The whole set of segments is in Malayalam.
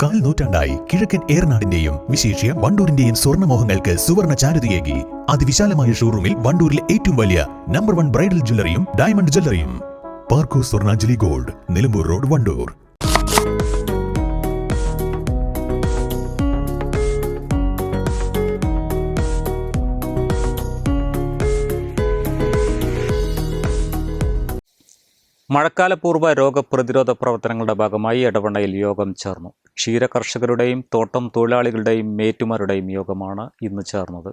കാൽ നൂറ്റാണ്ടായി കിഴക്കൻ ഏറനാടിന്റെയും വിശേഷ്യ വണ്ടൂരിന്റെയും സ്വർണ്ണമോഹങ്ങൾക്ക് സുവർണ ചാരുതയേകി അതിവിശാലമായ ഷോറൂമിൽ വണ്ടൂരിലെ ഏറ്റവും വലിയ നമ്പർ 1 ബ്രൈഡൽ ജ്വല്ലറിയും ഡയമണ്ട് ജ്വല്ലറിയും പാർക്കോ സ്വർണ്ണാഞ്ജലി ഗോൾഡ്, നിലമ്പൂർ റോഡ്, വണ്ടൂർ. മഴക്കാലപൂർവ്വ രോഗപ്രതിരോധ പ്രവർത്തനങ്ങളുടെ ഭാഗമായി എടവണ്ണയിൽ യോഗം ചേർന്നു. ക്ഷീരകർഷകരുടെയും തോട്ടം തൊഴിലാളികളുടെയും മേറ്റുമാരുടെയും യോഗമാണ് ഇന്ന് ചേർന്നത്.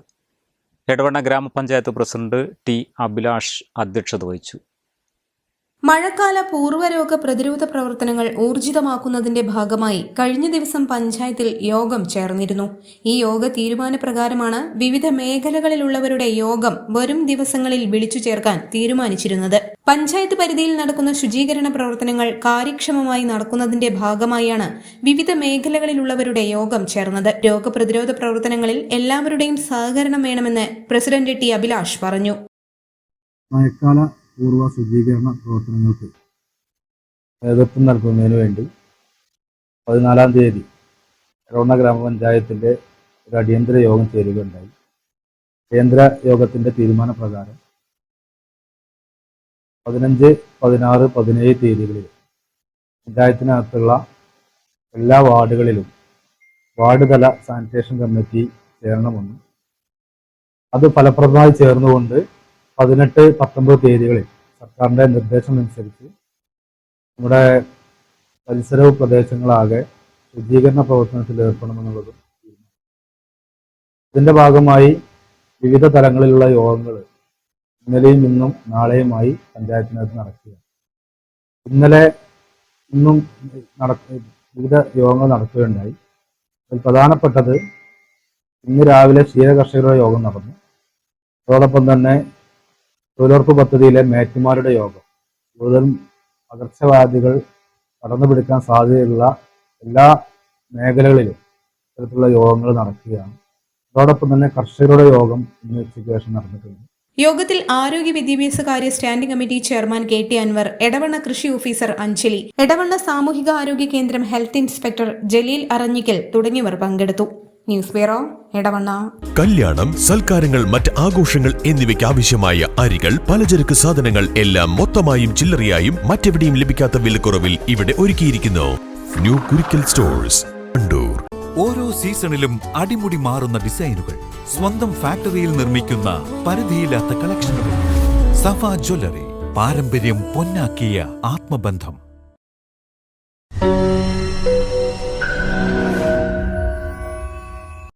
എടവണ്ണ ഗ്രാമപഞ്ചായത്ത് പ്രസിഡന്റ് ടി അഭിലാഷ് അധ്യക്ഷത വഹിച്ചു. മഴക്കാല പൂർവ്വരോഗ പ്രതിരോധ പ്രവർത്തനങ്ങൾ ഊർജിതമാക്കുന്നതിന്റെ ഭാഗമായി കഴിഞ്ഞ ദിവസം പഞ്ചായത്തിൽ യോഗം ചേർന്നിരുന്നു. ഈ യോഗ തീരുമാനപ്രകാരമാണ് വിവിധ മേഖലകളിലുള്ളവരുടെ യോഗം വരും ദിവസങ്ങളിൽ വിളിച്ചു ചേർക്കാൻ തീരുമാനിച്ചിരുന്നത്. പഞ്ചായത്ത് പരിധിയിൽ നടക്കുന്ന ശുചീകരണ പ്രവർത്തനങ്ങൾ കാര്യക്ഷമമായി നടക്കുന്നതിന്റെ ഭാഗമായാണ് വിവിധ മേഖലകളിലുള്ളവരുടെ യോഗം ചേർന്നത്. രോഗപ്രതിരോധ പ്രവർത്തനങ്ങളിൽ എല്ലാവരുടെയും സഹകരണം വേണമെന്ന് പ്രസിഡന്റ് ടി അഭിലാഷ് പറഞ്ഞു. പൂർവ്വ ശുചീകരണ പ്രവർത്തനങ്ങൾക്ക് നേതൃത്വം നൽകുന്നതിന് വേണ്ടി 14-ാം തീയതി എടവണ്ണ ഗ്രാമപഞ്ചായത്തിൻ്റെ ഒരു അടിയന്തര യോഗം ചേരുകയുണ്ടായി. കേന്ദ്ര യോഗത്തിൻ്റെ തീരുമാനപ്രകാരം 15, 16, 17 തീയതികളിൽ പഞ്ചായത്തിനകത്തുള്ള എല്ലാ വാർഡുകളിലും വാർഡ് തല സാനിറ്റേഷൻ കമ്മിറ്റി ചേരണമെന്നും അത് ഫലപ്രദമായി ചേർന്നുകൊണ്ട് 18, 19 തീയതികളിൽ സർക്കാരിൻ്റെ നിർദ്ദേശം അനുസരിച്ച് നമ്മുടെ പരിസര പ്രദേശങ്ങളാകെ ശുചീകരണ പ്രവർത്തനത്തിൽ ഏർപ്പെടണമെന്നുള്ളതും ഇതിൻ്റെ ഭാഗമായി വിവിധ തലങ്ങളിലുള്ള യോഗങ്ങൾ ഇന്നലെയും ഇന്നും നാളെയുമായി പഞ്ചായത്തിനകത്ത് നടക്കുകയാണ്. ഇന്നും വിവിധ യോഗങ്ങൾ നടക്കുകയുണ്ടായി. അതിൽ പ്രധാനപ്പെട്ടത് ഇന്ന് രാവിലെ ക്ഷീരകർഷകരുടെ യോഗം നടന്നു. അതോടൊപ്പം തന്നെ തൊഴിലുറപ്പ് പദ്ധതിയിലെ മേറ്റുമാരുടെ യോഗം, കൂടുതലും പകർച്ചവ്യാധികൾ കടന്നുപിടിക്കാൻ സാധ്യതയുള്ള എല്ലാ മേഖലകളിലും ഇത്തരത്തിലുള്ള യോഗങ്ങൾ നടക്കുകയാണ്. അതോടൊപ്പം തന്നെ കർഷകരുടെ യോഗം ഇന്ന് ഉച്ചയ്ക്ക് ശേഷം നടന്നിട്ടുണ്ട്. യോഗത്തിൽ ആരോഗ്യ വിദ്യാഭ്യാസ കാര്യ standing committee chairman KT Anwar, Edavanna കൃഷി ഓഫീസർ അഞ്ജലി, എടവണ്ണ സാമൂഹിക ആരോഗ്യ കേന്ദ്രം ഹെൽത്ത് ഇൻസ്പെക്ടർ ജലീൽ അറഞ്ഞിക്കൽ തുടങ്ങിയവർ പങ്കെടുത്തു. News bureau, Edavanna. കല്യാണം, സൽക്കാരങ്ങൾ, മറ്റ് ആഘോഷങ്ങൾ എന്നിവയ്ക്ക് ആവശ്യമായ അരികൾ, പലചരക്ക് സാധനങ്ങൾ എല്ലാം മൊത്തമായും ചില്ലറയായും മറ്റെവിടെയും ലഭിക്കാത്ത വിലക്കുറവിൽ ഇവിടെ ഒരുക്കിയിരിക്കുന്നു. New Kurikkal stores, Wandoor. ഓരോ സീസണിലും അടിമുടി മാറുന്ന ഡിസൈനുകൾ, സ്വന്തം ഫാക്ടറിയിൽ നിർമ്മിക്കുന്ന പരിധിയില്ലാത്ത കളക്ഷനുകൾ. സഫ ജ്വല്ലറി, പാരമ്പര്യം പൊന്നാക്കിയ ആത്മബന്ധം.